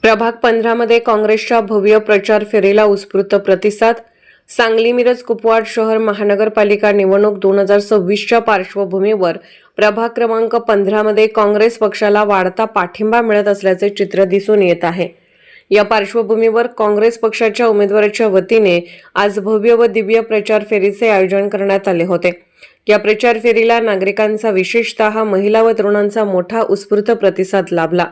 प्रभाग 15 मध्ये काँग्रेसच्या भव्य प्रचार फेरीला उत्स्फूर्त प्रतिसाद। सांगली मिरज कुपवाड शहर महानगरपालिका निवडणूक 2026च्या पार्श्वभूमीवर प्रभाग क्रमांक 15 मध्ये काँग्रेस पक्षाला वाढता पाठिंबा मिळत असल्याचे चित्र दिसून येत आहे। या पार्श्वभूमीवर काँग्रेस पक्षाच्या उमेदवाराच्या वतीने आज भव्य व दिव्य प्रचार फेरीचे आयोजन करण्यात आले होते। या प्रचार फेरीला नागरिकांचा विशेषतः महिला व तरुणांचा मोठा उत्स्फूर्त प्रतिसाद लाभला।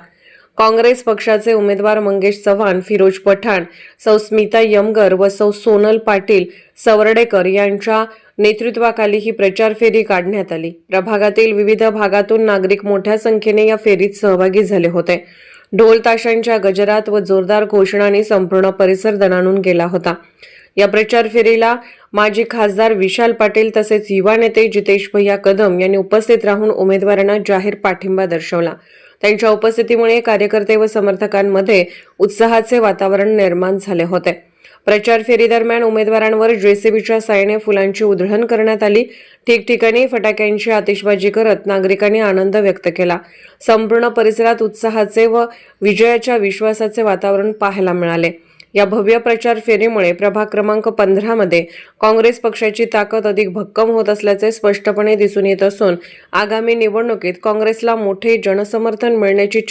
काँग्रेस पक्षाचे उमेदवार मंगेश चव्हाण, फिरोज पठाण, सौ स्मिता यमगर व सौ सोनल पाटील सवर्डेकर यांच्या नेतृत्वाखाली ही प्रचार फेरी काढण्यात आली। प्रभागातील विविध भागातून नागरिक मोठ्या संख्येने या फेरीत सहभागी झाले होते। ढोल ताशांच्या गजरात व जोरदार घोषणांनी संपूर्ण परिसर दणाणून गेला होता। या प्रचार फेरीला माजी खासदार विशाल पाटील तसेच युवा नेते जितेश भैया कदम यांनी उपस्थित राहून उमेदवारांना जाहीर पाठिंबा दर्शवला। त्यांच्या उपस्थितीमुळे कार्यकर्ते व समर्थकांमध्ये उत्साहाचे वातावरण निर्माण झाले होते। प्रचार फेरी दरम्यान उमेदवारांवर जेसीबीच्या साहाय्याने फुलांची उधळण करण्यात आली। ठिकठिकाणी फटाक्यांची आतिषबाजी करत नागरिकांनी आनंद व्यक्त केला। संपूर्ण परिसरात उत्साहाचे व विजयाच्या विश्वासाचे वातावरण पाहायला मिळाले। या भव्य प्रचार फेरीमुळे प्रभाग क्रमांक 15 मध्ये काँग्रेस पक्षाची ताकद अधिक भक्कम होत असल्याचे स्पष्टपणे दिसून येत असून आगामी निवडणुकीत काँग्रेसला मोठे जनसमर्थन मिळण्याची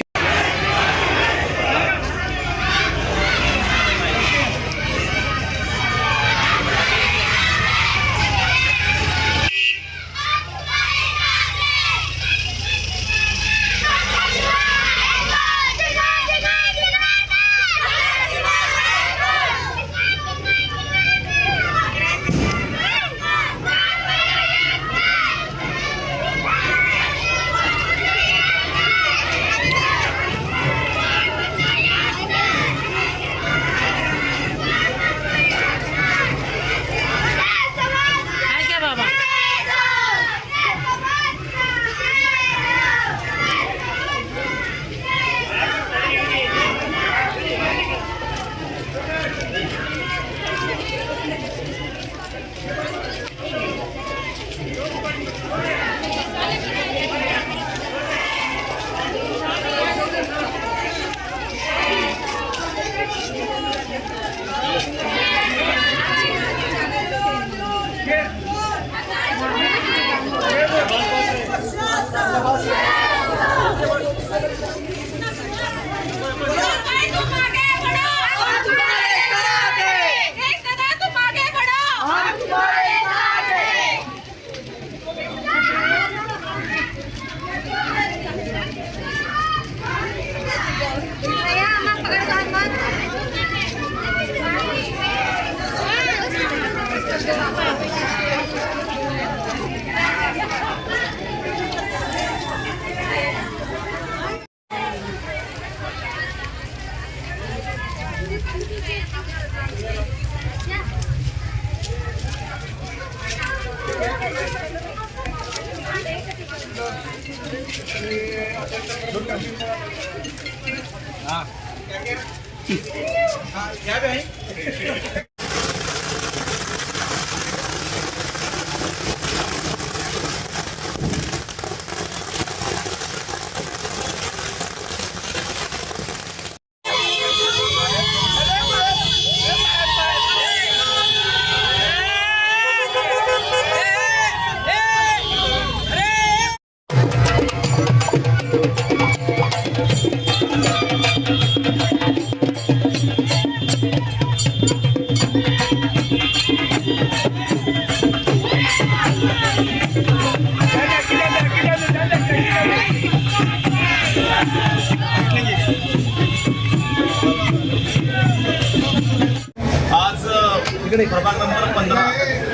प्रभाग नंबर 15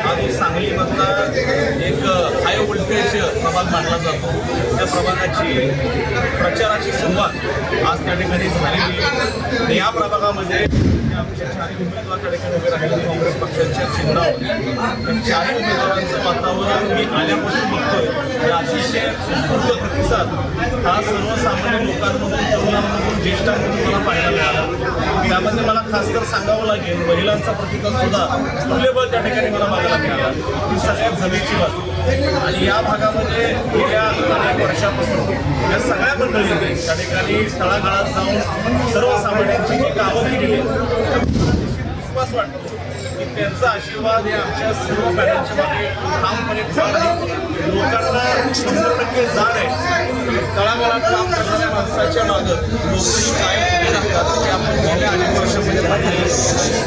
आज सांगलीमधला एक हाय व्होल्टेज प्रभाग मानला जातो। त्या प्रभागाची प्रचाराची सुरुवात आज त्या ठिकाणी झालेली आहे। या प्रभागामध्ये आमच्या चारही उमेदवार त्या ठिकाणी उभे राहिले काँग्रेस पक्षाच्या चिन्हावर। चारही उमेदवारांचं वातावरण मी आल्यापासून बघतोय तर अतिशय उत्स्फूर्त प्रतिसाद हा सर्वसामान्य लोकांमधून, तरुणांमधून, ज्येष्ठांमधून मला पाहायला मिळाला। यामध्ये मला खास तर सांगावं लागेल महिलांचा प्रतिसाद सुद्धा तुल्यबळ त्या ठिकाणी मला बघायला मिळाला. ही सगळ्यात जमेची बाजू आणि या भागामध्ये गेल्या अनेक वर्षापासून या सगळ्या मंडळींनी त्या ठिकाणी तळागाळात जाऊन सर्वसामान्यांची जी कामं केलेली आहेत विश्वास वाटतो की त्यांचा आशीर्वाद हे आमच्या सर्व पॅनलच्या मागे ठामपणे जाण आहे. लोकांना 100% जाण आहे. तळागाळात काम करणाऱ्या माणसाच्या मागं लोकही कायम उभे राहतात ते आपण गेल्या अनेक वर्षामध्ये पाहिजे.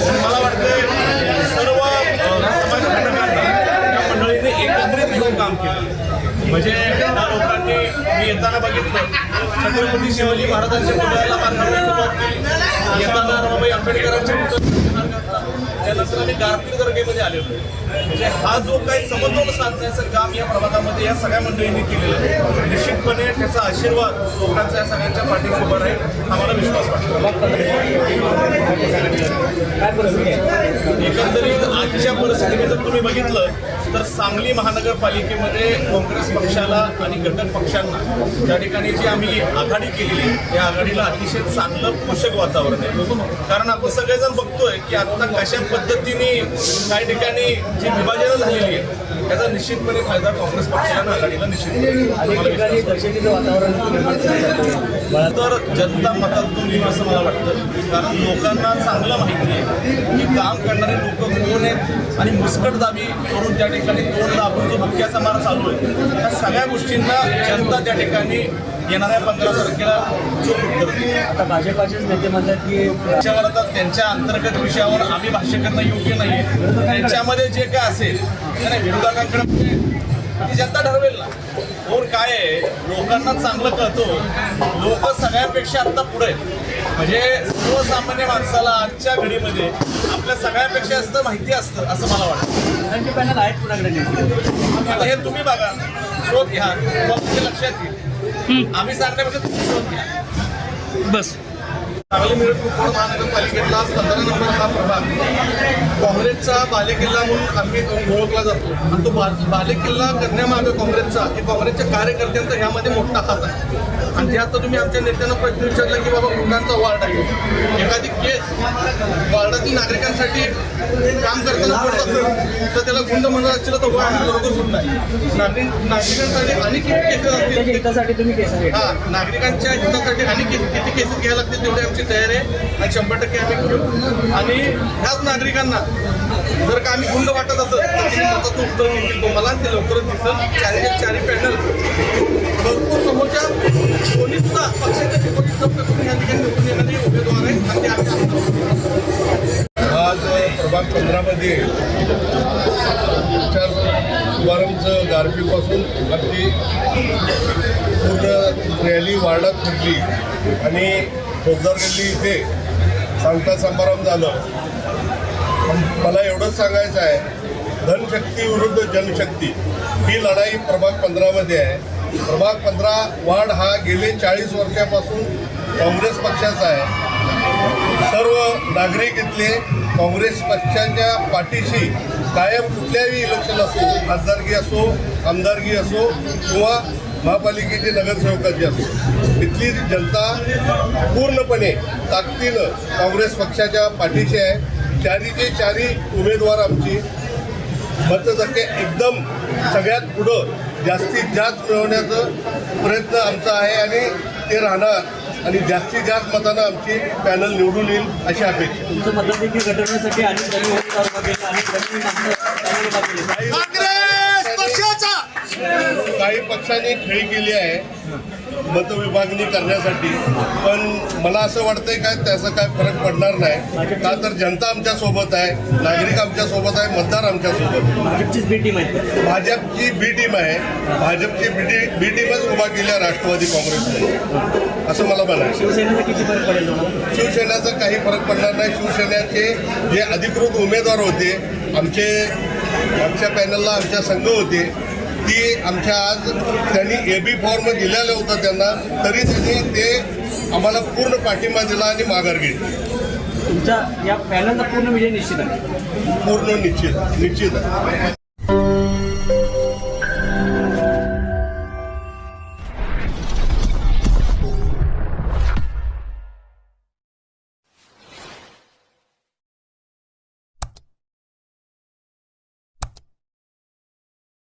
आणि मला वाटतं सर्व समाज घटकांना या मंडळीने एकत्रित घेऊन काम केलं. म्हणजे त्या लोकांनी मी येताना बघितलं छत्रपती शिवाजी महाराजांच्या पुतळ्याला मार घालण्यास सुरुवात केली. येताना रमाबाई आंबेडकरांच्या पुतळ्याला मार घातला. त्यानंतर आम्ही गारपीट दर्गेमध्ये आलेलो. म्हणजे हा जो काही समतोल साधण्याचं काम या प्रभागामध्ये या सगळ्या मंडळींनी केलेलं आहे निश्चितपणे त्याचा आशीर्वाद लोकांचा या सगळ्यांच्या पाठीशी उभा राहील आम्हाला विश्वास वाटतो. एकंदरीत आजच्या परिस्थितीने जर तुम्ही बघितलं तर सांगली महानगरपालिकेमध्ये काँग्रेस पक्षाला आणि घटक पक्षांना त्या ठिकाणी जी आम्ही आघाडी केलेली आहे या आघाडीला अतिशय चांगलं पोषक वातावरण आहे. कारण आपण सगळेजण बघतोय की आता कशा पद्धतीने काही ठिकाणी जी विभाजनं झालेली आहे त्याचा निश्चितपणे फायदा काँग्रेस पक्षाला आघाडीला तर जनता मतातून येईल असं मला वाटतं. कारण लोकांना चांगलं माहिती आहे की काम करणारे लोक कोण आहेत आणि मुस्कट दाबी करून त्या ठिकाणी तोडला आपण जो मुख्याचा मार चालू आहे त्या सगळ्या गोष्टींना जनता त्या ठिकाणी येणाऱ्या 15 तारखेला चोख उत्तर देईल. आता भाजपाचेच नेते म्हणतात की त्याच्यावर आता त्यांच्या अंतर्गत विषयावर आम्ही भाष्य करणं योग्य नाही आहे. त्यांच्यामध्ये जे काय असेल नाही विरोधकांकडे ती जनता ठरवेल ना. कोण काय आहे लोकांना चांगलं कळतो. लोक सगळ्यांपेक्षा आत्ता पुढे आहेत. म्हणजे सर्वसामान्य माणसाला आजच्या घडीमध्ये आपल्या सगळ्यापेक्षा जास्त माहिती असतं असं मला वाटतं. पॅनल आहेत कुणाकडे आता हे तुम्ही बघा शोध घ्या तुमच्या लक्षात येईल. आम्ही सांगण्यापेक्षा तुम्ही शोध घ्या बस. सांगली मिरज कुपवाड महानगरपालिकेतला 15 नंबर हा प्रभाग काँग्रेसचा बालेकिल्ला म्हणून आम्ही ओळखला जातो. आणि तो बालेकिल्ला करण्यामागे काँग्रेसचा हे काँग्रेसच्या कार्यकर्त्यांचा ह्यामध्ये मोठा हात आहे. आणि जे आता तुम्ही आमच्या नेत्यांना प्रश्न विचारला की बाबा गुंडांचा वार्ड आहे एखादी केस वार्डातील नागरिकांसाठी काम करताना पडत असेल तर त्याला गुंड म्हणत असेल तर वार्ड बरोबर गुंड आहे. नागरिकांसाठी अनेक किती केसेस असतील हितासाठी तुम्ही केस हां नागरिकांच्या हितासाठी अनेक किती केसेस घ्यायला लागतील तेवढे आमची तयारी आहे आणि 100% आम्ही करू. आणि ह्याच नागरिकांना जर का आम्ही गुंड वाटत असेल तर तुम्ही मताचं उत्तर देतील तुम्हाला ते लवकरच दिसेल. चारी पॅनल भरपूर समोरच्या कोणी सुद्धा पक्षाच्या विपरीत जप्त करून या ठिकाणी निवडून येणारे उमेदवार आहेत आणि ते आमच्या आज प्रभाग 15मध्ये विचार शुभारंभचं गारपीपासून आमची पूर्ण रॅली वार्डात फिरली आणि फौजदार गल्ली इथे सांगता समारंभ झालं. मला एवढंच सांगायचं आहे धनशक्ती विरुद्ध जनशक्ती ही लढाई प्रभाग 15मध्ये आहे. प्रभाग 15 वार्ड हा गेले 40 वर्षापासून काँग्रेस पक्षाचा आहे. सर्व नागरिक इथले काँग्रेस पक्षाच्या पाठीशी कायम कुठल्याही इलेक्शन असो खासदारकी असो आमदारकी असो किंवा महापालिकेचे नगरसेवकाची असो इथली जनता पूर्णपणे ताकदीनं काँग्रेस पक्षाच्या पाठीशी आहे. चारीचे चारी उमेदवार आमची मतदाते एकदम सगळ्यात पुढं जास्तीत जास्त मिळवण्याचा प्रयत्न आमचा आहे आणि ते राहणार आणि जास्तीत जास्त मतानं आमची पॅनल निवडून येईल अशी अपेक्षा. तुमचं मतदान देखील घटवण्यासाठी अनेक जणी काही पक्षांनी खेळी केली आहे मतविभागणी करण्यासाठी पण मला असं वाटतंय काय त्याचा काय फरक पडणार नाही. का तर जनता आमच्यासोबत आहे नागरिक आमच्यासोबत आहे मतदार आमच्यासोबत. भाजपचीच बी टीम आहे. भाजपची बी टीम आहे. भाजपची बी टीमच उभा केली आहे राष्ट्रवादी काँग्रेसने असं मला म्हणायचं. शिवसेनेचा किती फरक पडेल? शिवसेनेचा काही फरक पडणार नाही. शिवसेनेचे जे अधिकृत उमेदवार होते आमच्या पॅनलला आमच्या संघ होते ती आमच्या आज त्यांनी AB फॉर्म दिलेलं होतं त्यांना तरी त्यांनी ते आम्हाला पूर्ण पाठिंबा दिला आणि माघार घेतली. तुमच्या या पॅनलचा पूर्ण विजय निश्चित आहे. पूर्ण निश्चित आहे.